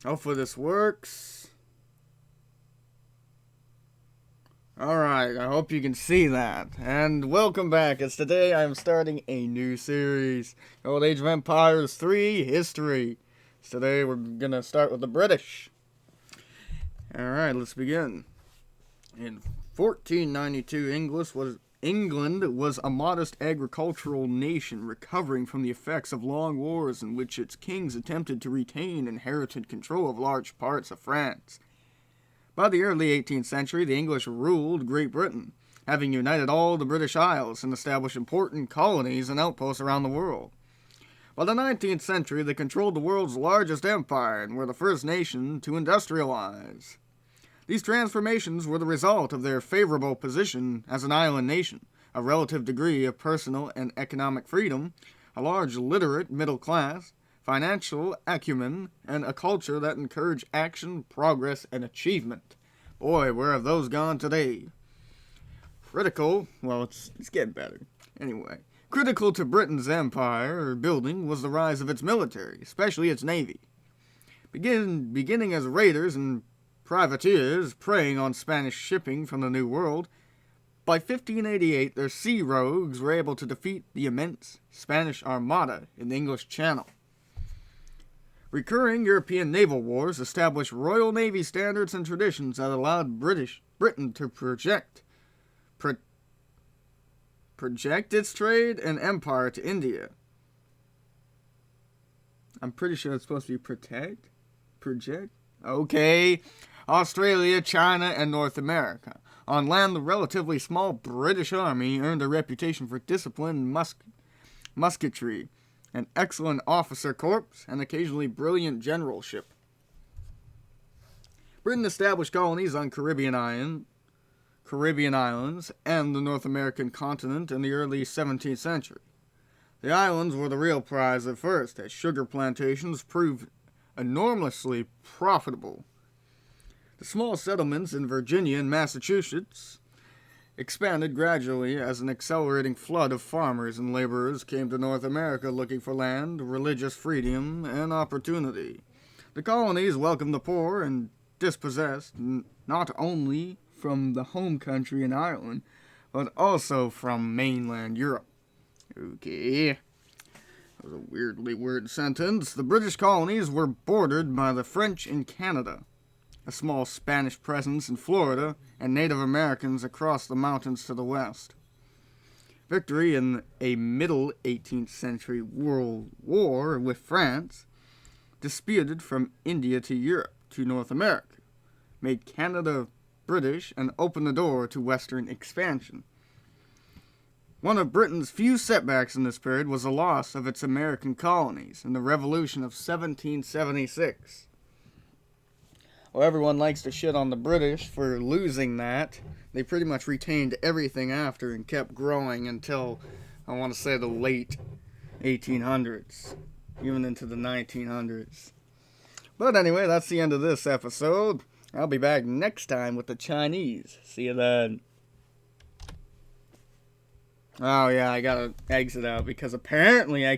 Hopefully this works. Alright, I hope you can see that. And welcome back, as today I am starting a new series, Old Age of Empires 3 History. So today we're going to start with the British. Alright, let's begin. In 1492, England was a modest agricultural nation recovering from the effects of long wars in which its kings attempted to retain inherited control of large parts of France. By the early 18th century, the English ruled Great Britain, having united all the British Isles and established important colonies and outposts around the world. By the 19th century, they controlled the world's largest empire and were the first nation to industrialize. These transformations were the result of their favorable position as an island nation, a relative degree of personal and economic freedom, a large literate middle class, financial acumen, and a culture that encouraged action, progress, and achievement. Boy, where have those gone today? It's getting better. Anyway, critical to Britain's empire building was the rise of its military, especially its navy. Beginning as raiders and privateers preying on Spanish shipping from the New World, by 1588 their sea rogues were able to defeat the immense Spanish Armada in the English Channel. Recurring European naval wars established Royal Navy standards and traditions that allowed Britain to project its trade and empire to India. I'm pretty sure it's supposed to be project? Okay. Australia, China, and North America. On land, the relatively small British Army earned a reputation for disciplined musketry, an excellent officer corps, and occasionally brilliant generalship. Britain established colonies on Caribbean islands and the North American continent in the early 17th century. The islands were the real prize at first, as sugar plantations proved enormously profitable. The small settlements in Virginia and Massachusetts expanded gradually as an accelerating flood of farmers and laborers came to North America looking for land, religious freedom, and opportunity. The colonies welcomed the poor and dispossessed, not only from the home country in Ireland, but also from mainland Europe. Okay. That was a weirdly worded sentence. The British colonies were bordered by the French in Canada, a small Spanish presence in Florida, and Native Americans across the mountains to the west. Victory in a middle 18th century world war with France, disputed from India to Europe to North America, made Canada British and opened the door to western expansion. One of Britain's few setbacks in this period was the loss of its American colonies in the Revolution of 1776. Well, everyone likes to shit on the British for losing that. They pretty much retained everything after and kept growing until, I want to say, the late 1800s, even into the 1900s. But anyway, that's the end of this episode. I'll be back next time with the Chinese. See you then. Oh yeah, I gotta exit out because apparently I